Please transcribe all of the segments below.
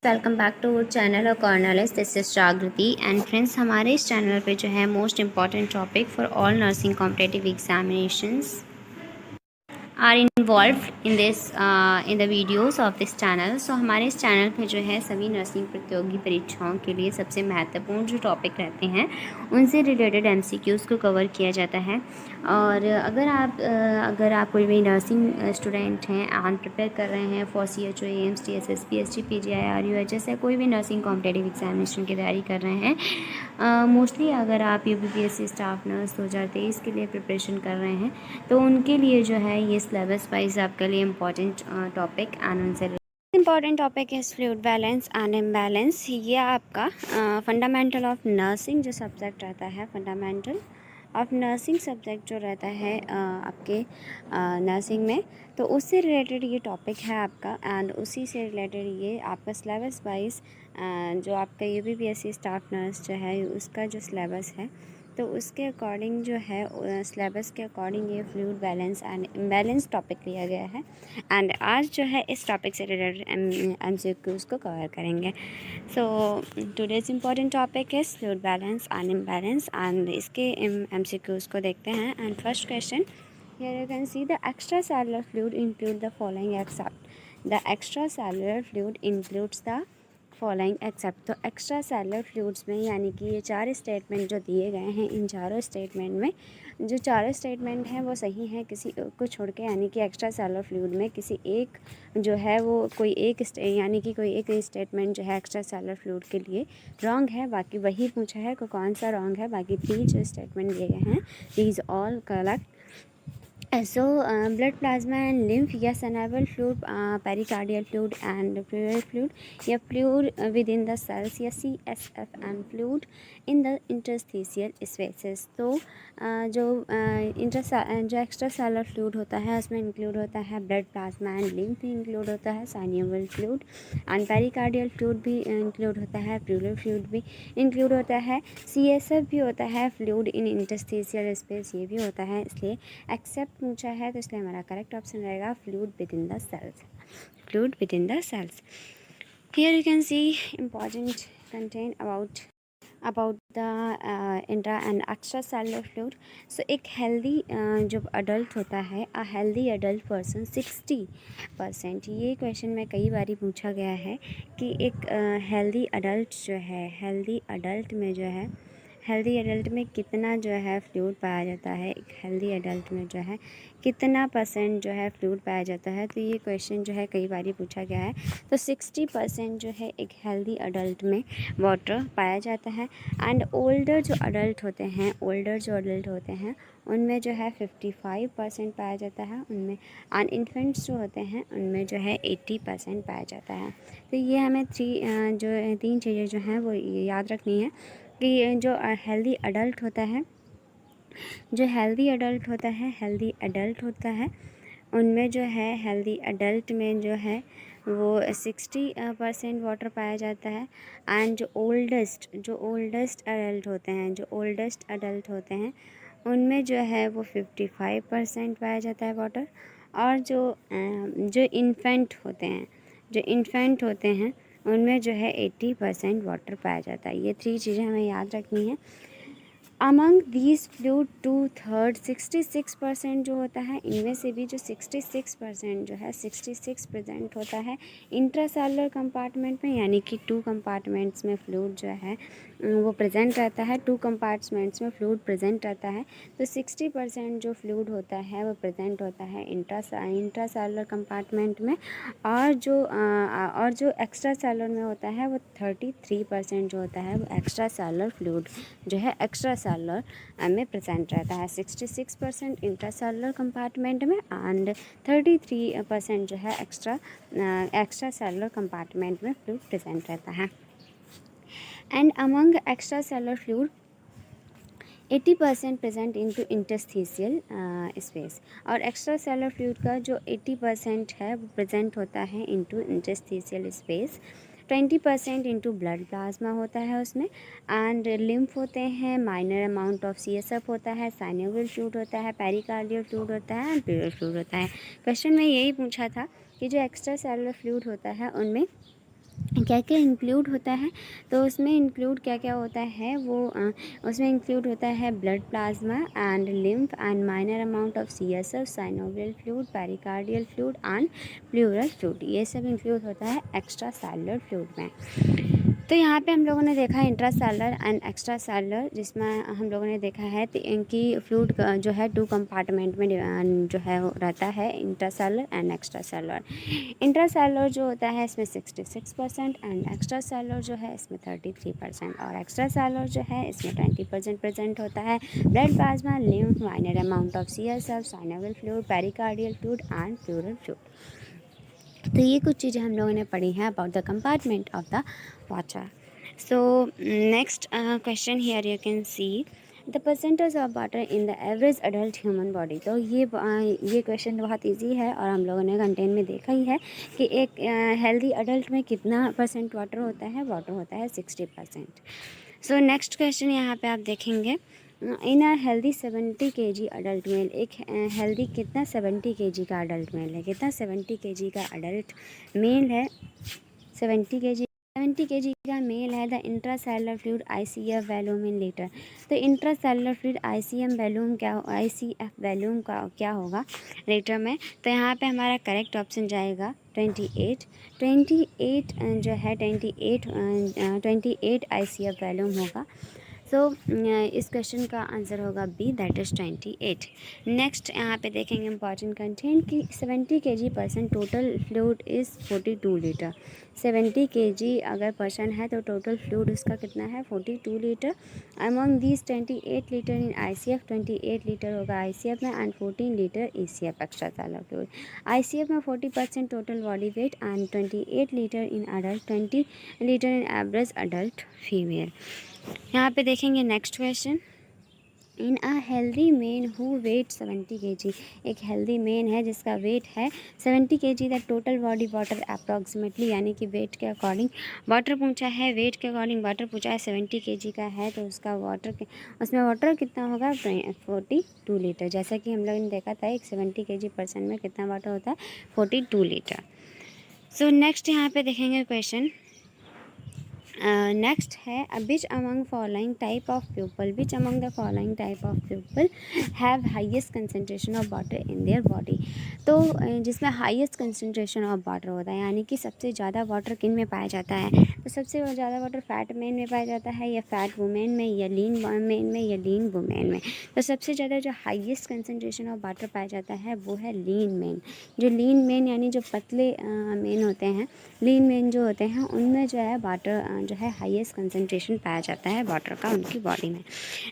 Welcome back to channel और कॉर्नलिस्ट। This is Jagriti and friends, हमारे इस चैनल पे जो है most important topic for all nursing competitive examinations are involve in the videos of this channel. So हमारे इस चैनल पे जो है सभी नर्सिंग प्रतियोगी परीक्षाओं के लिए सबसे महत्वपूर्ण जो टॉपिक रहते हैं उनसे रिलेटेड एमसीक्यूज़ को कवर किया जाता है। और अगर आप कोई भी नर्सिंग स्टूडेंट हैं एंड प्रिपेयर कर रहे हैं for CHO AIMS TSS PST PGI RUHS या कोई भी नर्सिंग कॉम्पिटिटिव एग्जामिनेशन की तैयारी कर रहे हैं, मोस्टली अगर आप UPPSC स्टाफ नर्स 2023 के लिए प्रिपरेशन कर रहे हैं तो उनके लिए जो है ये सिलेबस वाइज आपके लिए इम्पॉर्टेंट टॉपिक एंड उनसे इम्पॉर्टेंट टॉपिक है फ्लूइड बैलेंस एंड इम्बैलेंस। ये आपका फंडामेंटल ऑफ नर्सिंग जो सब्जेक्ट रहता है, फंडामेंटल ऑफ नर्सिंग सब्जेक्ट जो रहता है आपके नर्सिंग में, तो उससे रिलेटेड ये टॉपिक है आपका। एंड उसी से रिलेटेड ये आपका सिलेबस वाइज जो आपका UPPSC स्टाफ नर्स जो है उसका जो सिलेबस है तो उसके अकॉर्डिंग जो है सिलेबस के अकॉर्डिंग ये fluid balance and imbalance topic लिया गया है। एंड आज जो है इस टॉपिक से रिलेटेड MCQs को कवर करेंगे। So today's important topic is fluid balance and imbalance and इसके MCQs को देखते हैं। And first question, here you can see the extracellular fluid include the following except the extracellular fluid includes the following except. तो extra cellular fluids में यानी कि ये चार स्टेटमेंट जो दिए गए हैं, इन चारों स्टेटमेंट में जो चारों स्टेटमेंट हैं वो सही हैं किसी को छोड़ के, यानी कि एक्स्ट्रा सेलुलर फ्लूइड में किसी एक जो है वो कोई एक यानी कि कोई एक स्टेटमेंट जो है एक्स्ट्रा सेलुलर फ्लूइड के लिए रॉन्ग है। बाकी वही पूछा है कि कौन सा रॉन्ग है, बाकी 3 जो स्टेटमेंट दिए गए हैं these all correct. So blood plasma and lymph, yes, enable fluid, pericardial fluid and pleural fluid, या fluid within the cells, या CSF and fluid in the interstitial spaces। तो जो एक्स्ट्रा सेलुलर फ्लूइड होता है उसमें इंक्लूड होता है blood plasma and lymph भी इंक्लूड होता है, synovial fluid and pericardial fluid भी इंक्लूड होता है, प्लूरल फ्लूइड भी इंक्लूड होता है, CSF भी होता है, फ्लूइड इन इंटरस्टिशियल स्पेस ये भी होता है। इसलिए एक्सेप्ट पूछा है तो इसलिए हमारा करेक्ट ऑप्शन रहेगा fluid within the cells, fluid within the cells. Here you can see important content about the intra and extra cellular fluid. So एक हेल्दी जो अडल्ट होता है, अ हेल्दी अडल्ट पर्सन 60%, ये question में कई बार पूछा गया है कि एक हेल्दी अडल्ट जो है, हेल्दी अडल्ट में जो है, हेल्दी अडल्ट में कितना जो है फ्लूइड पाया जाता है, एक हेल्दी अडल्ट में जो है कितना % जो है फ्लूइड पाया जाता है। तो ये क्वेश्चन जो है कई बार पूछा गया है। तो 60% जो है एक हेल्दी अडल्ट में वाटर पाया जाता है। एंड ओल्डर जो अडल्ट होते हैं उनमें जो है 55% पाया जाता है उनमें। एंड इन्फेंट्स जो होते हैं उनमें जो है 80% पाया जाता है। तो ये हमें तीन चीज़ें जो हैं वो याद रखनी है कि जो हेल्दी अडल्ट होता है, जो हेल्दी अडल्ट होता है उनमें जो है हेल्दी अडल्ट में जो है वो 60% वाटर पाया जाता है। एंड जो ओल्डेस्ट अडल्ट होते हैं उनमें जो है वो 55% पाया जाता है वाटर। और जो इन्फेंट होते हैं उनमें जो है 80% वाटर पाया जाता है। ये 3 चीज़ें हमें याद रखनी है। अमंग दीज फ्लूइड 2/3 66% जो होता है, इनमें से भी जो 66% जो है 66% होता है इंट्रासेलुलर कंपार्टमेंट में, यानी कि 2 कंपार्टमेंट्स में फ्लूइड जो है वो प्रेजेंट रहता है, 2 कंपार्टमेंट्स में फ्लूइड प्रेजेंट रहता है। तो 60% जो फ्लूइड होता है वो प्रेजेंट होता है इंट्रासेलुलर कंपार्टमेंट में। और जो एक्स्ट्रा सेलुलर में होता है वो 33% जो होता है वो एक्स्ट्रा सेलुलर फ्लूइड जो है एक्स्ट्रा सेलुलर में प्रेजेंट रहता है। 66% इंट्रासेलुलर कंपार्टमेंट में एंड 33% जो है एक्स्ट्रा सेलुलर कंपार्टमेंट में फ्लूइड प्रेजेंट रहता है। And among extra cellular fluid 80% present into interstitial space. और एक्स्ट्रा सेलुलर फ्लूइड का जो 80% है वो प्रेजेंट होता है into interstitial space. 20% into blood plasma होता है उसमें। एंड लिम्फ होते हैं, माइनर अमाउंट ऑफ CSF होता है, साइनोवियल फ्लूइड होता है, पेरिकार्डियल फ्लूइड होता है एंड प्लूरल फ्लूइड होता है। क्वेश्चन में यही पूछा था कि जो एक्स्ट्रा सेलुलर फ्लूइड होता है उनमें क्या क्या इंक्लूड होता है, तो उसमें इंक्लूड क्या क्या होता है वो उसमें इंक्लूड होता है blood plasma and lymph and minor amount of CSF, synovial fluid, pericardial fluid and pleural fluid, ये सब इंक्लूड होता है एक्स्ट्रा सेलुलर फ्लूइड में। तो यहाँ पे हम लोगों ने देखा intra cellular and extra cellular, जिसमें हम लोगों ने देखा है इनकी फ्लूइड जो है 2 कंपार्टमेंट में जो है रहता है, intra cellular and extra cellular. Intra cellular जो होता है इसमें 66% एंड एक्स्ट्रा सेलुलर जो है इसमें 33%, और एक्स्ट्रा सेलुलर जो है इसमें 20% प्रेजेंट होता है blood plasma, lymph, minor amount of CSF, synovial fluid, pericardial fluid and pleural fluid. तो ये कुछ चीज़ें हम लोगों ने पढ़ी हैं about the compartment of the water. So next question here you can see the percentage of water in the average adult human body. तो ये क्वेश्चन बहुत इजी है और हम लोगों ने कंटेंट में देखा ही है कि एक हेल्दी अडल्ट में कितना परसेंट वाटर होता है, वाटर होता है 60%। सो नेक्स्ट क्वेश्चन यहाँ पे आप देखेंगे in a healthy 70 kg adult male, एक हेल्दी कितना 70 kg का अडल्ट मेल है, कितना 70 kg का अडल्ट मेल है, 70 kg का मेल है। The intra cellular fluid ICF volume in litre. तो intra cellular fluid ICF volume का क्या होगा लीटर में, तो यहाँ पे हमारा करेक्ट ऑप्शन जाएगा 28 जो है 28 ICF वैल्यूम होगा। सो इस क्वेश्चन का आंसर होगा बी, दैट इज़ 28। नेक्स्ट यहाँ पे देखेंगे इंपॉर्टेंट कंटेंट कि 70 kg person total fluid is 42 litre. 70 kg अगर पर्सन है तो टोटल फ्लूइड उसका कितना है 42 litre. Among these 28 litre in ICF, 28 litre होगा ICF में and 14 litre ECF extra cellular fluid. ICF में 40% total body weight and 28 litre in adult, 20 litre in average adult female. यहाँ पे देखेंगे next question in a healthy man who weight 70 kg। एक healthy man है जिसका wait है 70 kg, the total body water approximately, यानी कि वेट के अकॉर्डिंग वाटर पूछा है, वेट के अकॉर्डिंग वाटर पूछा है, 70 kg का है तो उसका उसमें वाटर कितना होगा 42 लीटर। जैसा कि हम लोगों ने देखा था एक 70 kg पर्सन में कितना वाटर होता है 42 लीटर। सो नेक्स्ट यहाँ पे देखेंगे क्वेश्चन नेक्स्ट है which among following type of people, which among the following type of people have highest concentration of water in their body. तो जिसमें हाईएस्ट कंसनट्रेशन ऑफ वाटर होता है, यानी कि सबसे ज़्यादा वाटर किन में पाया जाता है, तो सबसे ज़्यादा वाटर फैट मैन में पाया जाता है या फैट वुमेन में या लीन मैन में या लीन वुमेन में। तो सबसे ज़्यादा जो हाईएस्ट कंसनट्रेशन ऑफ वाटर पाया जाता है वो है लीन मैन। जो लीन मैन यानी जो पतले मैन होते हैं, लीन मैन जो होते हैं उनमें जो है वाटर जो है हाईएस्ट कंसनट्रेशन पाया जाता है वाटर का उनकी बॉडी में।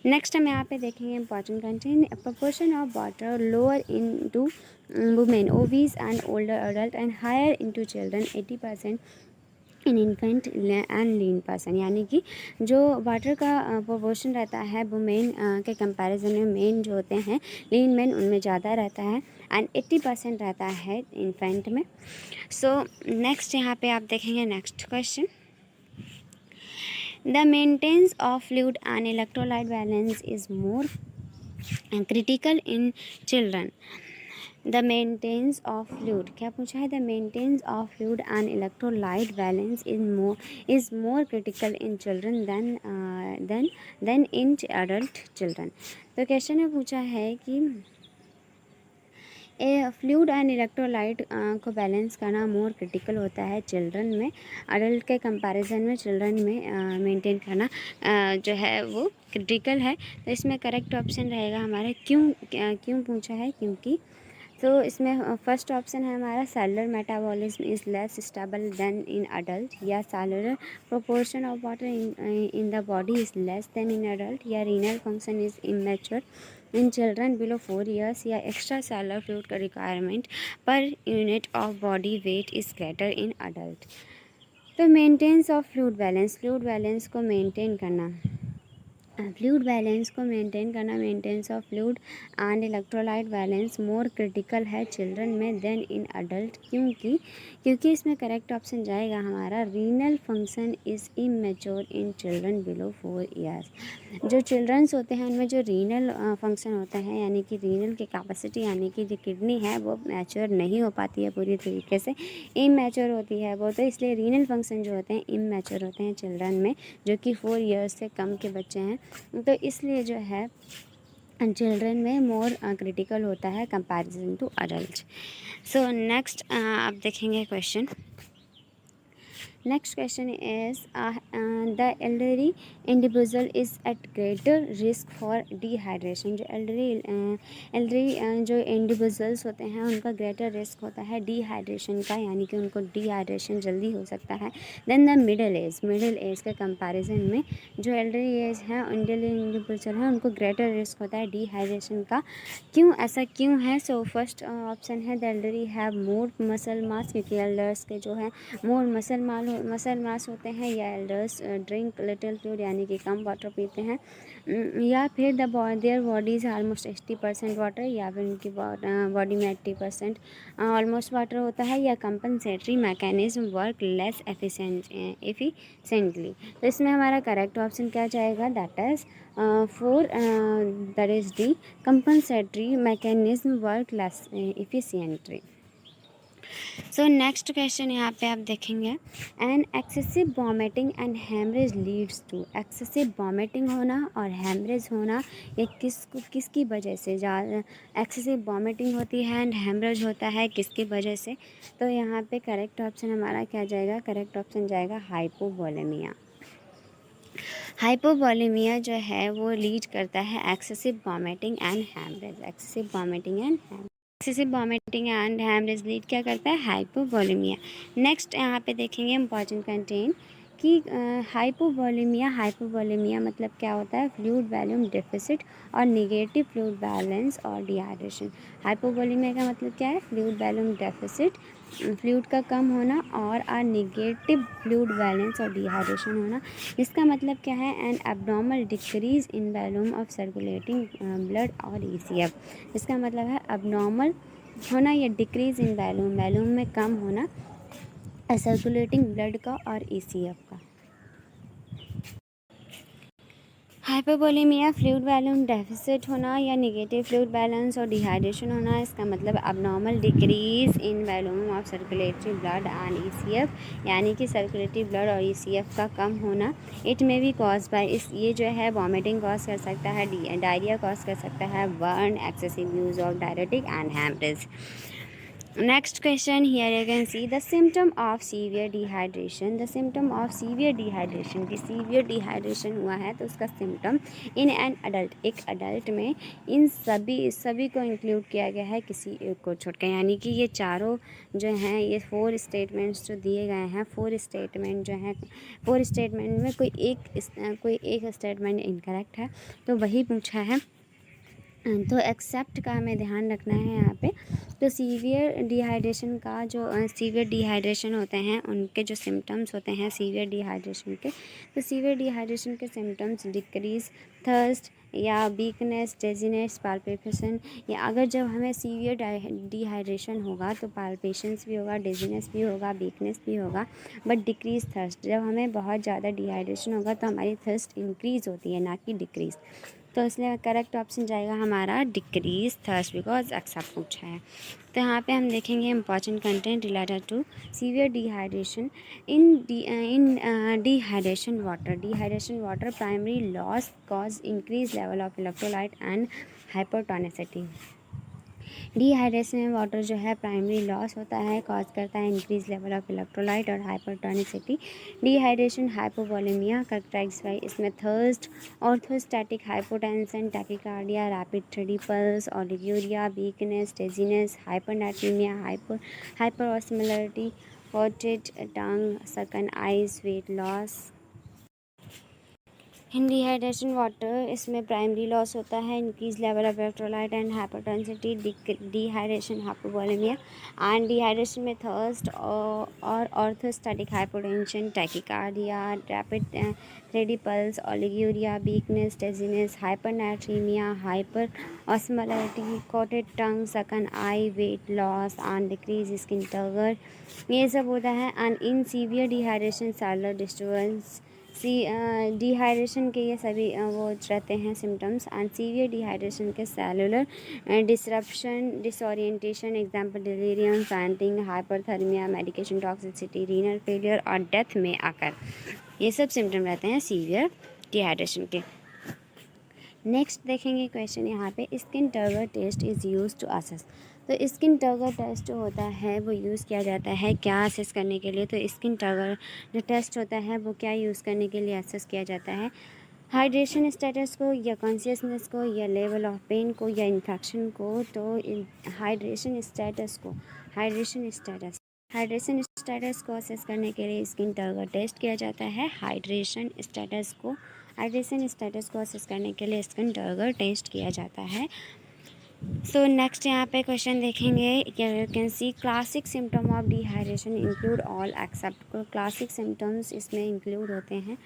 नेक्स्ट हम यहाँ पे देखेंगे important content proportion of water lower in to women, obese and older adult and higher into children 80% in infant and lean person, यानी कि जो वाटर का प्रोपोर्शन रहता है वुमेन के कंपैरिजन में मेन जो होते हैं लीन मेन उनमें ज़्यादा रहता है एंड 80% रहता है इन्फेंट में। सो नेक्स्ट यहाँ पे आप देखेंगे next question the maintenance of fluid and electrolyte balance is more critical in children. The maintenance of fluid क्या पूछा है, the maintenance of fluid and electrolyte balance is more critical in children than in adult children. तो question में पूछा है कि fluid and electrolyte को balance करना मोर क्रिटिकल होता है चिल्ड्रन में, अडल्ट के कंपैरिजन में चिल्ड्रन में मेंटेन करना जो है वो क्रिटिकल है। तो इसमें करेक्ट ऑप्शन रहेगा हमारा क्यों पूछा है, क्योंकि तो इसमें फर्स्ट ऑप्शन है हमारा cellular metabolism is less stable than in adult, या cellular proportion of water in the body is less than in adult, या renal function is immature in children below 4 years, या एक्स्ट्रा सेलुलर फ्लूइड का requirement per unit of body weight is greater in adult. तो maintenance of fluid balance को maintain करना fluid balance को maintain करना, maintenance of fluid and electrolyte balance more critical है children में then in adult. क्योंकि इसमें करेक्ट ऑप्शन जाएगा हमारा renal function is immature in children below 4 years. जो चिल्ड्रंस होते हैं उनमें जो रीनल फंक्शन होता है यानी कि रीनल की कैपेसिटी यानी कि जो किडनी है वो मैच्योर नहीं हो पाती है पूरी तरीके से, इमेच्योर होती है वो, तो इसलिए रीनल फंक्शन जो होते हैं इमेच्योर होते हैं चिल्ड्रन में जो कि 4 ईयर्स से कम के बच्चे हैं, तो इसलिए जो है चिल्ड्रन में मोर क्रिटिकल होता है comparison to adult. So next आप देखेंगे question. Next question is the elderly individual is at greater risk for dehydration। जो elderly जो individuals होते हैं उनका greater risk होता है dehydration का, यानी कि उनको dehydration जल्दी हो सकता है then the middle age के comparison में जो elderly age है elderly individual है उनको greater risk होता है dehydration का। क्यों ऐसा क्यों है? सो फर्स्ट ऑप्शन है the elderly have more muscle mass, क्योंकि elders के जो है more मसल मास होते हैं, या एल्डर्स ड्रिंक लिटिल फ्लूइड यानी कि कम वाटर पीते हैं, या फिर their body is almost 80% water, या फिर उनकी बॉडी में 80% ऑलमोस्ट वाटर होता है, या compensatory mechanism work less efficiently. तो इसमें हमारा करेक्ट ऑप्शन क्या जाएगा? That is 4, that is D, compensatory mechanism work less efficiently. So next question यहाँ पे आप देखेंगे an excessive vomiting and haemorrhage leads to. Excessive vomiting होना और हैमरेज होना ये किसकी वजह से ज़्यादा एक्सेसिव वॉमिटिंग होती है एंड हैमरेज होता है किसकी वजह से? तो यहाँ पे करेक्ट ऑप्शन हमारा क्या जाएगा? करेक्ट ऑप्शन जाएगा हाइपोवोलेमिया। हाइपोवोलेमिया जो है वो लीड करता है excessive vomiting and haemorrhage. Excessive vomiting and haemorrhage lead क्या करता है? हाइपोवोलेमिया। नेक्स्ट यहाँ पे देखेंगे इम्पॉर्टेंट कंटेंट कि हाइपोवोलेमिया मतलब क्या होता है? फ्लूइड वॉल्यूम डेफिसिट और निगेटिव फ्लूइड बैलेंस और डिहाइड्रेशन। हाइपोवोलेमिया का मतलब क्या है? फ्लूइड वॉल्यूम डेफिसिट, फ्लूइड का कम होना, और निगेटिव फ्लूइड बैलेंस और डिहाइड्रेशन होना। इसका मतलब क्या है? An abnormal decrease in volume of circulating blood और ECF। इसका मतलब है एब्नॉर्मल होना या डिक्रीज इन वॉल्यूम में कम होना सर्कुलेटिंग ब्लड का और ECF का। हाइपोवोलेमिया फ्लूइड वॉल्यूम डेफिसिट होना या नेगेटिव फ्लूइड बैलेंस और डिहाइड्रेशन होना, इसका मतलब abnormal decrease in volume of circulatory blood and ECF, यानी कि सर्कुलेटरी ब्लड और ECF का कम होना। इट में भी कॉज बाय इस ये जो है वॉमिटिंग कॉज कर सकता है, डायरिया कॉज कर सकता है, burn, excessive use of diuretic and haemorrhage. Next question, here you can see the symptom of severe dehydration। The symptom of severe dehydration कि severe dehydration हुआ है तो उसका symptom in an adult, एक adult में इन सभी को include किया गया है किसी एक को छोड़कर, यानी कि ये चारों जो हैं ये 4 statements जो दिए गए हैं, 4 statement जो हैं 4 statement में कोई एक statement incorrect है तो वही पूछा है, तो एक्सेप्ट का हमें ध्यान रखना है यहाँ पे। तो सीवियर डिहाइड्रेशन का जो सीवियर डिहाइड्रेशन होते हैं उनके जो सिम्टम्स होते हैं सीवियर डिहाइड्रेशन के, तो सीवियर डिहाइड्रेशन के सिम्टम्स डिक्रीज थर्स्ट या वीकनेस, डेजीनेस, पाल्पेशन, या अगर जब हमें सीवियर डिहाइड्रेशन होगा तो पाल्पेशंस भी होगा, डेजीनेस भी होगा, वीकनेस भी होगा, बट डिक्रीज थर्स्ट। जब हमें बहुत ज़्यादा डिहाइड्रेशन होगा तो हमारी थर्स्ट इंक्रीज़ होती है ना कि डिक्रीज़, तो इसलिए करेक्ट ऑप्शन जाएगा हमारा डिक्रीज थर्स्ट, बिकॉज एक्सेप्ट पूछा है। तो यहाँ पे हम देखेंगे important content related to severe dehydration. In dehydration water primary loss cause increase level of electrolyte and hypertonicity. Dehydration में वाटर जो है प्राइमरी लॉस होता है, कॉज करता है इंक्रीज लेवल ऑफ इलेक्ट्रोलाइट और hypertonicity. Dehydration hypovolemia characterise by इसमें thirst, orthostatic hypotension, tachycardia, rapid 3D pulse, oliguria, weakness, dizziness, hypernatremia, hyperosmolarity, coated tongue, sunken eyes, weight loss. In dehydration water इसमें primary loss होता है, increase level of electrolyte and hypertonicity, dehydration, hypovolemia and dehydration में thirst और orthostatic hypotension, tachycardia, rapid thready pulse, oliguria, weakness, dizziness, hypernatremia, hyper osmolarity, coated tongue, sunken eye, weight loss and decrease skin turgor, ये सब होता है। And in severe dehydration cellular disturbance, dehydration के ये सभी वो रहते हैं सिम्टम्स। एंड सीवियर डिहाइड्रेशन के cellular disruption, disorientation, example delirium, fainting, hyperthermia, medication toxicity, renal failure और डेथ में आकर, ये सब सिम्टम रहते हैं सीवियर डिहाइड्रेशन के। नेक्स्ट देखेंगे क्वेश्चन यहाँ पे, skin turgor test is use to assess. तो स्किन टर्गर टेस्ट जो होता है वो यूज़ किया जाता है क्या असेस करने के लिए? तो स्किन टर्गर जो टेस्ट होता है वो क्या यूज़ करने के लिए असेस किया जाता है? हाइड्रेशन स्टेटस को, या कॉन्शियसनेस को, या लेवल ऑफ पेन को, या इन्फेक्शन को। तो हाइड्रेशन स्टेटस को, हाइड्रेशन स्टेटस को असेस करने के लिए स्किन टर्गर टेस्ट किया जाता है। हाइड्रेशन स्टेटस को असेस करने के लिए स्किन टर्गर टेस्ट किया जाता है। सो नेक्स्ट यहाँ पे क्वेश्चन देखेंगे, you can C classic symptom of dehydration include all except. Classic symptoms इसमें इंक्लूड होते हैं,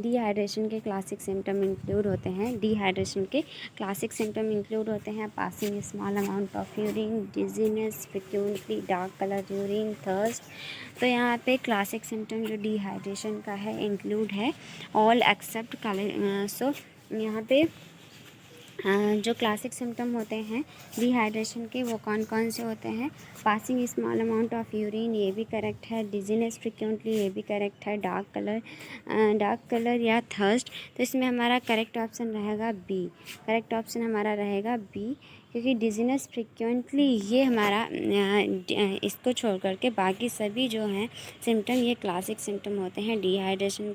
डिहाइड्रेशन के क्लासिक सिम्टम इंक्लूड होते हैं, डिहाइड्रेशन के क्लासिक सिम्टम इंक्लूड होते हैं passing small amount of urine, dizziness, frequently dark colour urine, thirst. तो यहाँ पे क्लासिक सिम्टम जो डिहाइड्रेशन का है इंक्लूड है ऑल एक्सेप्ट कलर। सो यहाँ पे जो क्लासिक सिम्टम होते हैं डिहाइड्रेशन के वो कौन कौन से होते हैं? Passing small amount of urine, ये भी करेक्ट है, डिजीनेस फ्रिक्वेंटली, ये भी करेक्ट है, डार्क कलर या थर्स्ट। तो इसमें हमारा करेक्ट ऑप्शन रहेगा बी, करेक्ट ऑप्शन हमारा रहेगा बी, क्योंकि डिजीनेस फ्रिक्वेंटली ये हमारा इसको छोड़ करके बाकी सभी जो हैं सिम्टम ये क्लासिक सिम्टम होते हैं डिहाइड्रेशन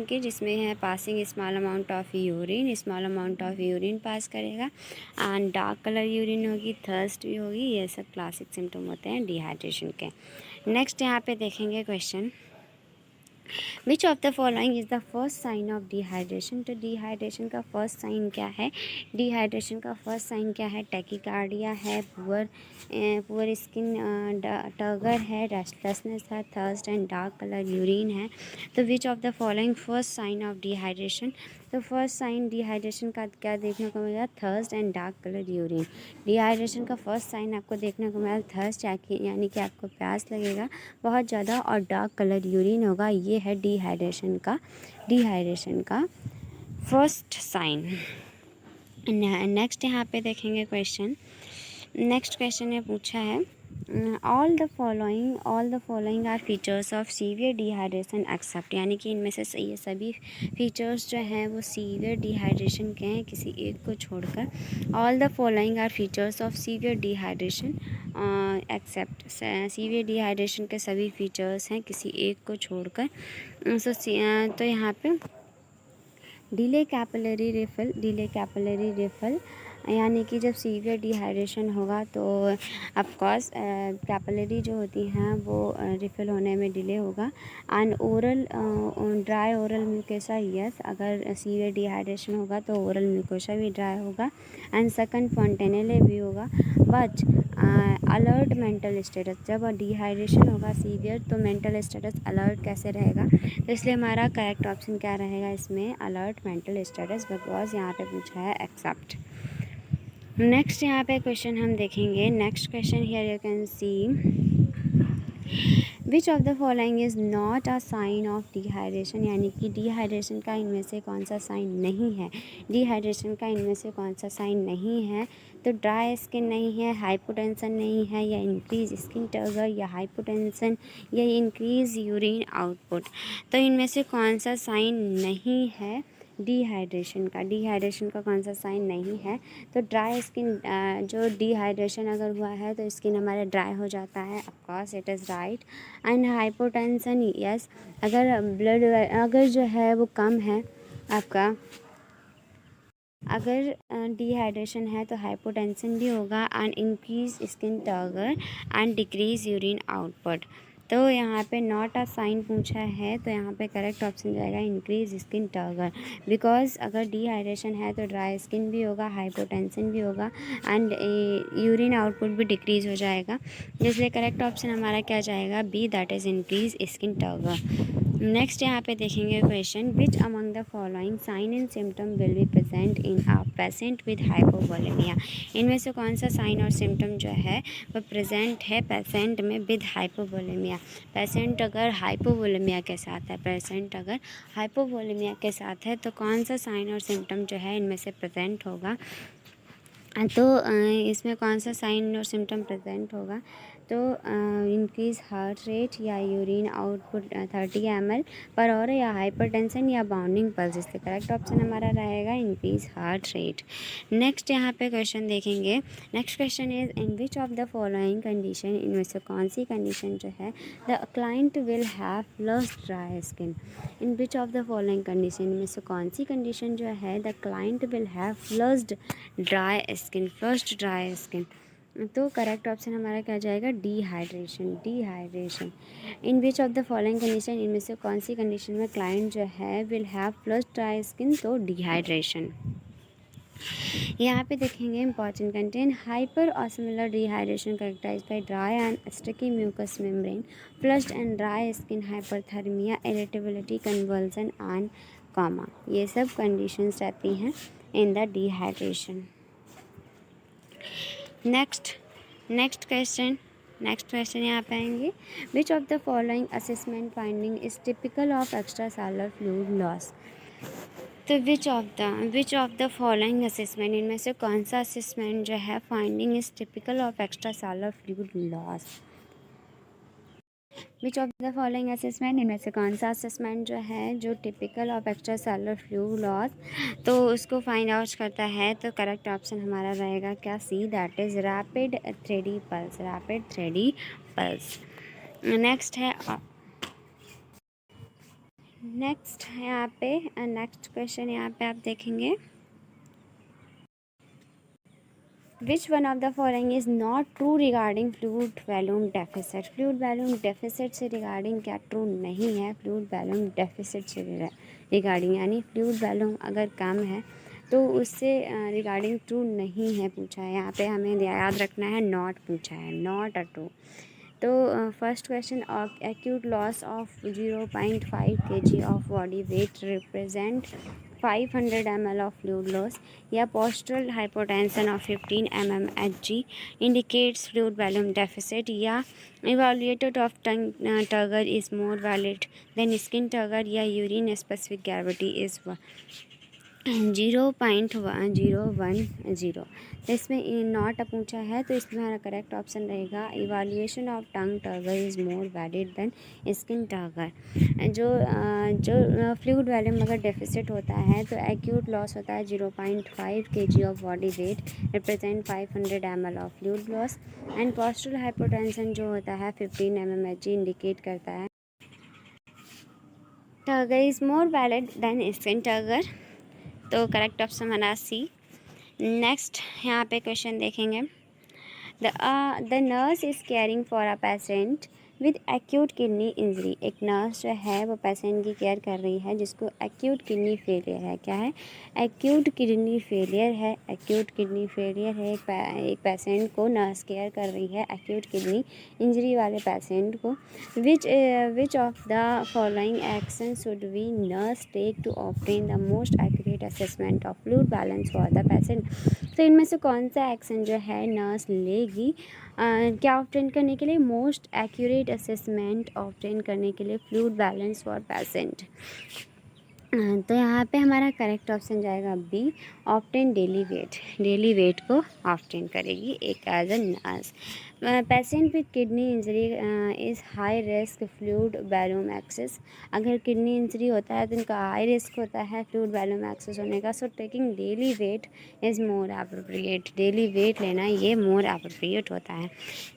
के जिसमें है passing small amount of urine pass करेगा, एंड डार्क कलर यूरिन होगी, थर्स्ट भी होगी, ये सब क्लासिक सिम्टम होते हैं डिहाइड्रेशन के। नेक्स्ट यहाँ पे देखेंगे question, which of the following is the first sign of dehydration. तो डिहाइड्रेशन का फर्स्ट साइन क्या है? डिहाइड्रेशन का फर्स्ट साइन क्या है? टैकीकार्डिया है, पुअर स्किन टर्गर है, रेस्टलेसनेस है, thirst and dark colour urine है। तो which of the following first sign of dehydration? तो फर्स्ट साइन डिहाइड्रेशन का क्या देखने को मिलेगा? Thirst and dark colour urine. Dehydration का फर्स्ट साइन आपको देखने को मिला थर्स्ट, यानी कि आपको प्यास लगेगा बहुत ज़्यादा, और डार्क कलर यूरिन होगा। ये है डिहाइड्रेशन का फर्स्ट साइन। नेक्स्ट यहाँ पे देखेंगे क्वेश्चन, नेक्स्ट क्वेश्चन ने पूछा है all the following are features of severe dehydration except, यानी कि इनमें से ये सभी फीचर्स जो हैं वो सीवियर डिहाइड्रेशन के हैं किसी एक को छोड़कर। All the following are features of severe dehydration except, severe dehydration के सभी फीचर्स हैं किसी एक को छोड़कर। तो यहाँ पे डिले कैपिलरी रिफिल, यानी कि जब सीवियर डिहाइड्रेशन होगा तो ऑफकोर्स कैपिलरी जो होती हैं वो रिफ़िल होने में डिले होगा। And oral dry oral mucosa, yes, अगर सीवियर डिहाइड्रेशन होगा तो ओरल म्यूकोसा भी ड्राई होगा। एंड सेकंड फॉन्टेनेले भी होगा। बट अलर्ट मेंटल स्टेटस, जब डिहाइड्रेशन होगा सीवियर तो मेंटल स्टेटस अलर्ट कैसे रहेगा? तो इसलिए हमारा करेक्ट ऑप्शन क्या रहेगा इसमें? अलर्ट मेंटल स्टेटस, बिकॉज यहाँ पे पूछा है एक्सेप्ट। नेक्स्ट यहाँ पे क्वेश्चन हम देखेंगे, next question here you can see which of the following is not a sign of dehydration, यानी कि डिहाइड्रेशन का इनमें से कौन सा साइन नहीं है? डिहाइड्रेशन का इनमें से कौन सा साइन नहीं है? तो ड्राई स्किन नहीं है, हाइपोटेंशन नहीं है, या इंक्रीज स्किन टर्गर, या हाइपोटेंशन, या इंक्रीज यूरिन आउटपुट। तो इनमें से कौन सा साइन नहीं है डिहाइड्रेशन का कौन सा साइन नहीं है? तो ड्राई स्किन, जो डिहाइड्रेशन अगर हुआ है तो स्किन हमारा ड्राई हो जाता है, of course it is right. And hypotension, yes, अगर ब्लड अगर जो है वो कम है आपका, अगर डिहाइड्रेशन है तो हाइपोटेंशन भी होगा, and increase skin turgor and decrease urine output. तो यहाँ पे नॉट अ साइन पूछा है, तो यहाँ पे करेक्ट ऑप्शन जाएगा इंक्रीज स्किन टर्गर, बिकॉज अगर डिहाइड्रेशन है तो ड्राई स्किन भी होगा, हाइपोटेंशन भी होगा एंड यूरिन आउटपुट भी डिक्रीज हो जाएगा। इसलिए करेक्ट ऑप्शन हमारा क्या जाएगा, B, that is increase skin turgor. Next यहाँ पे देखेंगे question, which among the following sign and symptom will be present in a patient with hypovolaemia. इनमें से कौन सा साइन और सिम्टम जो है वो प्रेजेंट है पेशेंट में विद हाइपोवोलेमिया। पेशेंट अगर हाइपोवोलेमिया के साथ है, पेशेंट अगर हाइपोवोलेमिया के साथ है तो कौन सा साइन और सिम्टम जो है इनमें से प्रेजेंट होगा। तो इसमें कौन सा साइन और सिम्टम प्रेजेंट होगा, तो इंक्रीज़ हार्ट रेट या यूरिन आउटपुट 30 ml पर और या हाइपरटेंशन या बाउंडिंग पल्स। इसलिए करेक्ट ऑप्शन हमारा रहेगा इंक्रीज़ हार्ट रेट। नेक्स्ट यहाँ पे क्वेश्चन देखेंगे। Next question is, in which of the following condition, इनमें से कौन सी कंडीशन जो है the client will have flushed dry skin. In which of the following condition में से कौन सी कंडीशन जो है the client will have flushed dry skin, first dry skin. तो करेक्ट ऑप्शन हमारा क्या जाएगा, dehydration, dehydration. In which of the following condition, इनमें से कौन सी कंडीशन में क्लाइंट जो है will have flushed dry skin, तो डिहाइड्रेशन। यहाँ पे देखेंगे important content, hyper osmolar dehydration characterised by dry and sticky mucous membrane, flushed and dry skin, hyperthermia, irritability, convulsion and coma. ये सब कंडीशंस रहती हैं in the dehydration. Next question यहाँ पे आएंगे, which of the following assessment finding is typical of extra cellular fluid loss. तो which of the following assessment, इनमें से कौन सा असेसमेंट जो है finding is typical of extra cellular fluid loss. Which of the following assessment, इनमें से कौन सा असेसमेंट जो है जो typical of extra cellular fluid loss, तो उसको फाइंड आउट करता है। तो करेक्ट ऑप्शन हमारा रहेगा क्या, C, that is rapid 3D pulse, rapid 3D pulse. Next यहाँ पे नेक्स्ट क्वेश्चन यहाँ पे आप देखेंगे, which one of the following is not true regarding fluid volume deficit. Fluid volume deficit से रिगार्डिंग क्या ट्रू नहीं है, फ्लूइड वॉल्यूम डेफिसिट से रिगार्डिंग, यानी फ्लूइड वॉल्यूम अगर कम है तो उससे रिगार्डिंग ट्रू नहीं है पूछा है। यहाँ पे हमें याद रखना है नॉट पूछा है, नॉट अ ट्रू। तो first question, acute loss of 0.5 kg of body weight represent 500 ml of fluid loss, या postural hypotension of 15 mmHg indicates fluid volume deficit, या evaluated of tongue turgor is more valid than skin turgor, या urine specific gravity is 0.010। तो इसमें not पूछा है, तो इसमें हमारा करेक्ट ऑप्शन रहेगा evaluation of tongue turgor is more valid than skin turgor. जो फ्लूइड वॉल्यूम अगर डेफिसिट होता है तो एक्यूट लॉस होता है 0.5 kg of body weight represent 500 ml of fluid loss, and postural hypotension जो होता है 15 mmHg इंडिकेट करता है turgor is more valid than skin turgor. तो करेक्ट ऑप्शन हमारा सी। नेक्स्ट यहाँ पे क्वेश्चन देखेंगे, the nurse is caring for a patient with acute kidney injury. एक नर्स जो है वो पेशेंट की केयर कर रही है जिसको एक्यूट किडनी फेलियर है। क्या है, एक्यूट किडनी फेलियर है, एक्यूट किडनी फेलियर है। एक पेशेंट को नर्स केयर कर रही है, एक्यूट किडनी इंजरी वाले पेशेंट को। Which of the following action should we nurse take to obtain the most accurate assessment of fluid balance for the patient. तो इनमें से कौन सा एक्शन जो है नर्स लेगी क्या ऑब्टेन करने के लिए, मोस्ट एक्यूरेट असेसमेंट ऑब्टेन करने के लिए फ्लूइड बैलेंस फॉर पेशेंट। तो यहाँ पे हमारा करेक्ट ऑप्शन जाएगा B, obtain daily weight, daily weight को ऑब्टेन करेगी एक as a nurse. Patient with kidney injury is high risk fluid volume excess. अगर किडनी इंजरी होता है तो इनका हाई रिस्क होता है फ्लूइड वॉल्यूम एक्सेस होने का। So taking daily wait is more appropriate, daily wait लेना ये मोर अप्रोप्रिएट होता है।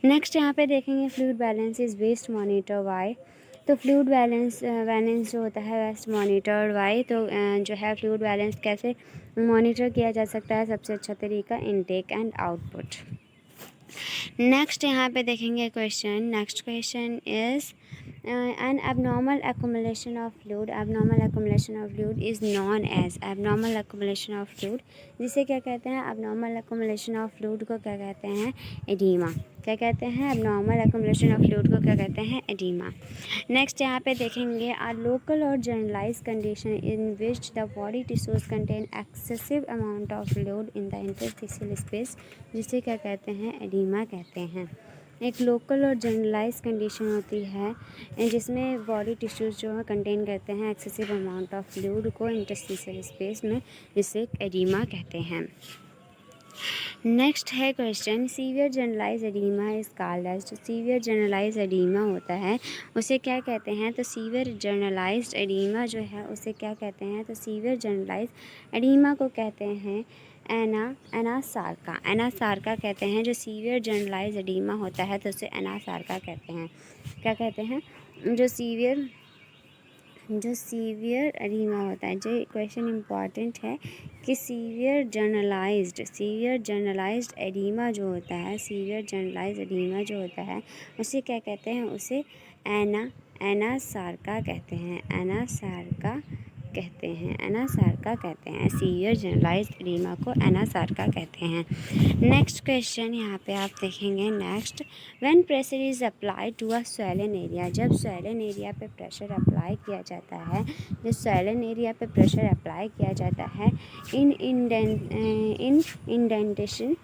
नेक्स्ट यहाँ पे देखेंगे, fluid balance is best monitor by. तो फ्लूइड बैलेंस जो होता है बेस्ट मॉनिटर्ड बाय। तो जो है फ्लूइड बैलेंस कैसे मॉनिटर किया जा सकता है, सबसे अच्छा तरीका इनटेक एंड आउटपुट। नेक्स्ट यहाँ पे देखेंगे question, next question is an abnormal accumulation of fluid, abnormal accumulation of fluid is known as, abnormal accumulation of fluid जिसे क्या कहते हैं, एबनॉर्मल एक्यूमुलेशन ऑफ फ्लूइड को क्या कहते हैं, एडीमा। क्या कहते हैं, एबनॉर्मल एक्यूमुलेशन ऑफ फ्लूइड को क्या कहते हैं, एडीमा। नेक्स्ट यहाँ पे देखेंगे, आ लोकल और generalize condition in which the body tissues contain excessive amount of fluid in the interstitial space, जिसे क्या कहते हैं, एडीमा कहते हैं। एक लोकल और जनरलाइज कंडीशन होती है जिसमें बॉडी टिश्यूज जो है कंटेन करते हैं एक्सेसिव अमाउंट ऑफ फ्लूइड को इंटरस्टिशियल स्पेस में, जिसे एडीमा कहते हैं। नेक्स्ट है question, severe generalize oedema is called as, जो सीवियर जनरलाइज एडीमा होता है उसे क्या कहते हैं, तो सीवियर जनरलाइज्ड एडीमा जो है उसे क्या कहते हैं, तो सीवियर जनरलाइज एडीमा को कहते हैं एनासार्का, एनासार्का कहते हैं। जो सीवियर जनरलाइज एडीमा होता है तो उसे एनासार्का कहते हैं। क्या कहते हैं, जो सीवियर एडीमा होता है, जो क्वेश्चन इम्पॉर्टेंट है कि सीवियर जर्नलाइज्ड एडीमा जो होता है, सीवियर जर्नलाइज्ड एडीमा जो होता है उसे क्या कहते हैं, उसे एनासार्का कहते हैं, एनासार्का कहते हैं, एनासार्का कहते हैं। सीवियर जर्नलाइज्ड एडीमा को एनासार्का कहते हैं। नेक्स्ट क्वेश्चन यहाँ पे आप देखेंगे, next, when pressure is applied to a swollen area, जब स्वेलन एरिया पे प्रेशर अप्लाई किया जाता है, जब स्वेलन एरिया पे प्रेशर अप्लाई किया जाता है, an indentation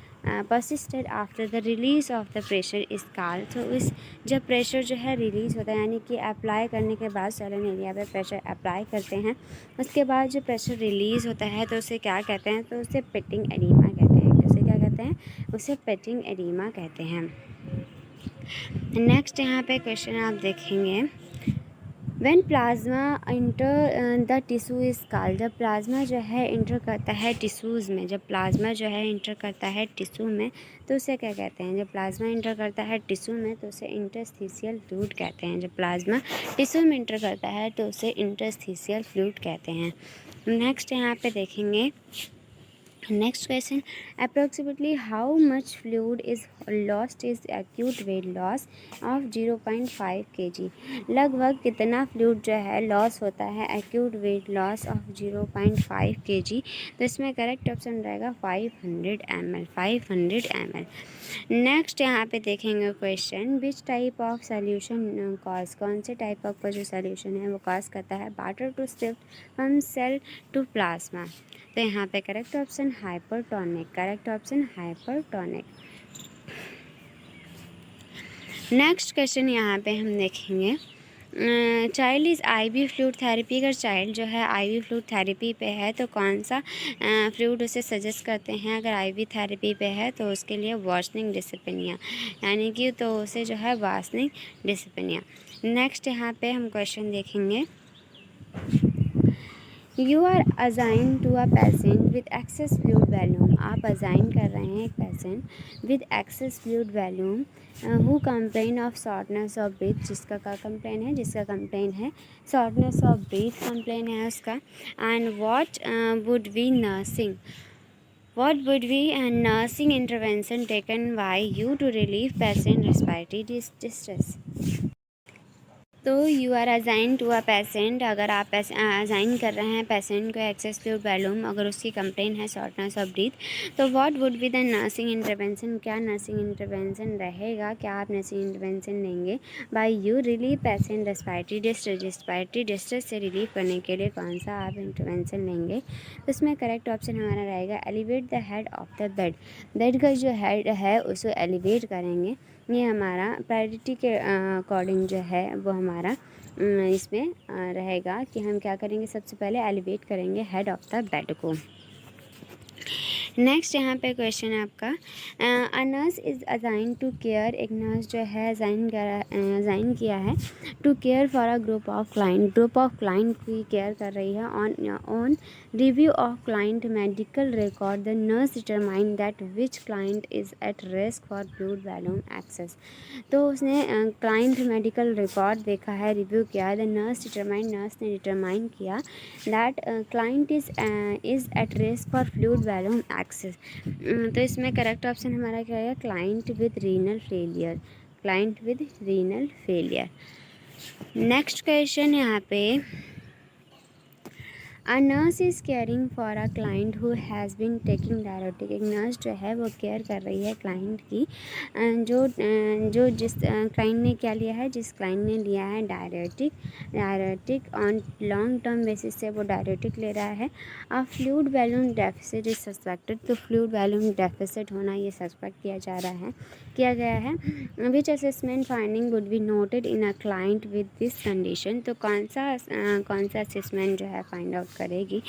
persisted after the release of the pressure is called, तो इस जब प्रेशर जो है रिलीज़ होता है, यानी कि अप्लाई करने के बाद स्वेलन एरिया पे प्रेशर अप्लाई करते हैं, उसके बाद जो प्रेशर रिलीज़ होता है तो उसे क्या कहते हैं, तो उसे पेटिंग एडीमा कहते हैं। उसे क्या कहते हैं, उसे पेटिंग एडीमा कहते हैं। नेक्स्ट यहाँ पे क्वेश्चन आप देखेंगे, when plasma enter the tissue is called, जब प्लाज्मा जो है इंटर करता है टिश्यूज़ में, जब प्लाज्मा जो है इंटर करता है टिश्यू में तो उसे क्या कहते हैं, जब प्लाज्मा इंटर करता है टिश्यू में तो उसे इंटरस्टिशियल फ्लूइड कहते हैं। जब प्लाज्मा टिश्यू में इंटर करता है तो उसे इंटरस्टिशियल फ्लूइड कहते हैं। नेक्स्ट यहाँ पे देखेंगे, next question, approximately how much fluid is lost is acute weight loss of 0.5 kg, लगभग कितना फ्लूइड जो है लॉस होता है acute weight loss of 0.5 kg, तो इसमें करेक्ट ऑप्शन रहेगा 500 ml, 500 ml। नेक्स्ट यहाँ पे देखेंगे question, which type of solution cause, कौन से टाइप ऑफ का जो सोल्यूशन है वो कॉज करता है water to shift from cell to plasma, तो यहाँ पे correct option hypertonic, correct option hypertonic. Next question यहाँ पे हम देखेंगे, child is IV fluid therapy, अगर चाइल्ड जो है आईवी फ्लूइड थेरेपी पे है तो कौन सा फ्लूइड उसे सजेस्ट करते हैं, अगर आईवी थेरेपी पे है तो उसके लिए वार्निंग डिसिप्लिनिया, यानी कि तो उसे जो है वार्निंग डिसिप्लिनिया। नेक्स्ट यहाँ पे हम क्वेश्चन देखेंगे, you are assign to a patient with excess fluid volume, आप असाइन कर रहे हैं एक patient with excess fluid volume who complain of shortness of breath, जिसका कंप्लेन है, शॉर्टनेस ऑफ ब्रीथ कंप्लेन है उसका, and what would be nursing intervention taken by you to relieve patient respiratory distress. तो you are assign to a patient, अगर आप assign कर रहे हैं पेशेंट को एक्सेस फ्लूइड वॉल्यूम, अगर उसकी कंप्लेन है शॉर्टनेस ऑफ ब्रीथ, तो what would be the nursing intervention, क्या नर्सिंग इंटरवेंशन रहेगा, क्या आप नर्सिंग इंटरवेंशन लेंगे, by you relieve patient respiratory distress, respiratory distress से रिलीव करने के लिए कौन सा आप इंटरवेंशन लेंगे, तो इसमें करेक्ट ऑप्शन हमारा रहेगा elevate the head of the bed, bed का जो हेड है उसे एलिवेट करेंगे, ये हमारा प्रायोरिटी के अकॉर्डिंग जो है वो हमारा इसमें रहेगा कि हम क्या करेंगे, सबसे पहले एलिवेट करेंगे हेड ऑफ द बेड को। नेक्स्ट यहाँ पे क्वेश्चन है आपका, a nurse is assign to care, एक नर्स जो है असाइन किया है to care for a group of client की केयर कर रही है, on review of client medical record the nurse determine that which client is at risk for fluid volume excess, तो उसने क्लाइंट मेडिकल रिकॉर्ड देखा है, रिव्यू किया, the nurse ने डिटरमाइन किया that client is at risk for fluid volume excess, तो इसमें correct option हमारा क्या है, client with renal failure, client with renal failure. Next question यहाँ पे, a nurse is caring for a client who has been taking diuretic. एक nurse जो है वो केयर कर रही है क्लाइंट की, जो जिस क्लाइंट ने क्या लिया है, जिस क्लाइंट ने लिया है diuretic on long term basis से वो डायरेटिक ले रहा है। अ fluid volume deficit is suspected. तो फ्लूइड वॉल्यूम डेफिसिट होना ये सस्पेक्ट किया गया है। विच assessment finding would be noted in a client with this condition. तो कौन सा असेसमेंट जो है फाइंड आउट करेगी।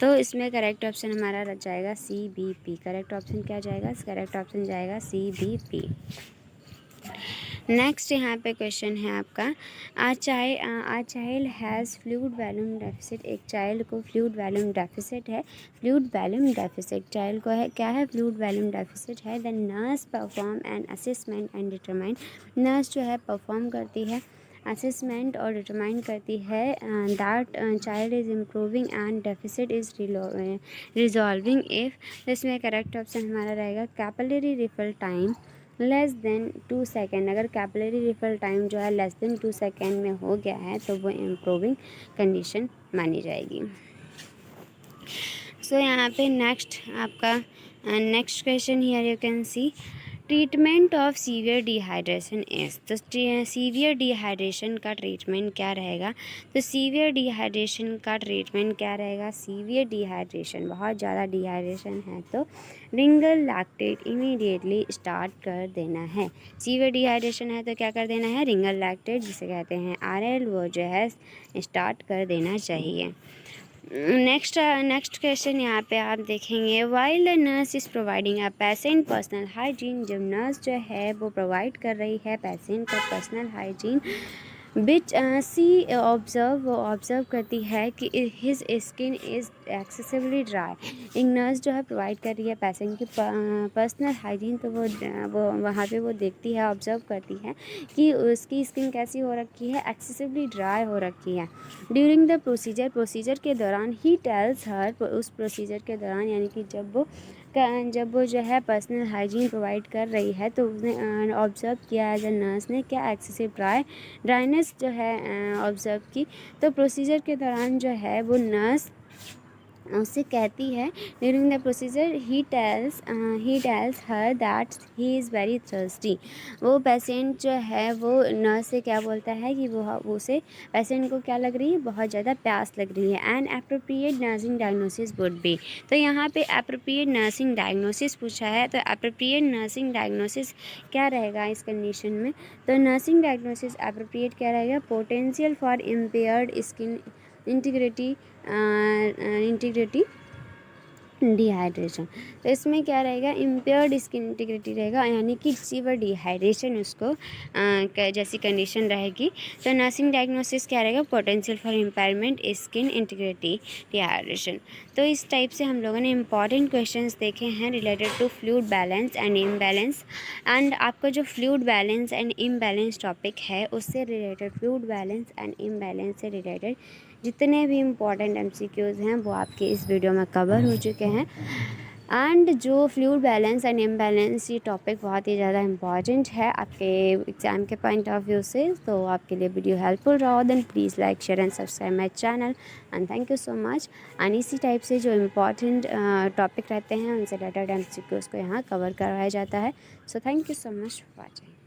तो इसमें करेक्ट ऑप्शन हमारा रह जाएगा CBP। करेक्ट ऑप्शन क्या जाएगा, करेक्ट ऑप्शन जाएगा CBP। नेक्स्ट यहाँ पे क्वेश्चन है आपका, a child has fluid volume deficit. एक चाइल्ड को फ्लूइड वॉल्यूम डेफिसिट है। फ्लूइड वॉल्यूम डेफिसिट चाइल्ड को है, क्या है, फ्लूइड वॉल्यूम डेफिसिट है। The nurse perform an assessment and determine. Nurse जो है परफॉर्म करती है असेसमेंट और डिटरमाइन करती है that child is improving and deficit is resolving if. इसमें करेक्ट ऑप्शन हमारा रहेगा capillary refill time less than 2 second. अगर कैपिलरी रिफिल टाइम जो है लेस देन 2 सेकेंड में हो गया है तो वो इम्प्रूविंग कंडीशन मानी जाएगी। सो यहाँ पे नेक्स्ट आपका next question here you can C, treatment of severe dehydration is. तो सीवियर डिहाइड्रेशन का ट्रीटमेंट क्या रहेगा। तो सीवियर डिहाइड्रेशन का ट्रीटमेंट क्या रहेगा, सीवियर डिहाइड्रेशन बहुत ज़्यादा डिहाइड्रेशन है तो रिंगल लैक्टेट इमीडिएटली स्टार्ट कर देना है। सीवियर डिहाइड्रेशन है तो क्या कर देना है, रिंगल लैक्टेट जिसे कहते हैं RL वो जो है स्टार्ट कर देना चाहिए। नेक्स्ट क्वेश्चन यहाँ पे आप देखेंगे, while the nurse is providing a patient personal hygiene. जब नर्स जो है वो प्रोवाइड कर रही है पेशेंट को पर्सनल हाइजीन, बिच सी ऑब्ज़र्व करती है कि his skin is excessively dry. एक नर्स जो है प्रोवाइड कर रही है पेशेंट की पर्सनल हाइजीन, तो वो वहाँ पे वो देखती है, ऑब्ज़र्व करती है कि उसकी स्किन कैसी हो रखी है, एक्सेसिवली ड्राई हो रखी है। ड्यूरिंग द प्रोसीजर के दौरान ही टेल्स हर, उस प्रोसीजर के दौरान यानी कि जब वो जो है पर्सनल हाइजीन प्रोवाइड कर रही है तो उसने ऑब्ज़र्व किया एज अ नर्स ने क्या, एक्सेसिव ड्राइनेस जो है ऑब्ज़र्व की। तो प्रोसीजर के दौरान जो है वो नर्स उससे कहती है, during the procedure he tells her that he is very thirsty. वो पेशेंट जो है वो नर्स से क्या बोलता है कि वो उसे पेशेंट को क्या लग रही है, बहुत ज़्यादा प्यास लग रही है। And appropriate nursing diagnosis would be. तो यहाँ पे एप्रोप्रिएट नर्सिंग डायग्नोसिस पूछा है, तो एप्रोप्रिएट नर्सिंग डायग्नोसिस क्या रहेगा इस कंडीशन में। तो नर्सिंग डायग्नोसिस एप्रोप्रिएट क्या रहेगा, potential for impaired skin integrity dehydration. तो इसमें क्या रहेगा, इम्पेयर्ड स्किन इंटीग्रिटी रहेगा, यानी कि सीवियर डिहाइड्रेशन उसको जैसी कंडीशन रहेगी। तो नर्सिंग डायग्नोसिस क्या रहेगा, potential for impairment skin integrity dehydration. तो इस टाइप से हम लोगों ने इंपॉर्टेंट क्वेश्चंस देखे हैं related to fluid balance and imbalance. And आपका जो fluid balance and imbalance topic है उससे related, fluid balance and imbalance से रिलेटेड जितने भी इम्पॉर्टेंट MCQs हैं वो आपके इस वीडियो में कवर हो चुके हैं। एंड जो फ्लूइड बैलेंस एंड इम्बैलेंस ये टॉपिक बहुत ही ज़्यादा इम्पॉर्टेंट है आपके एग्ज़ाम के पॉइंट ऑफ व्यू से, तो आपके लिए वीडियो हेल्पफुल रहा then please like share and subscribe my channel and thank you so much. And इसी टाइप से जो इम्पॉर्टेंट टॉपिक रहते हैं उनसे रिलेटेड MCQs को यहाँ कवर करवाया जाता है। So thank you so much for watching.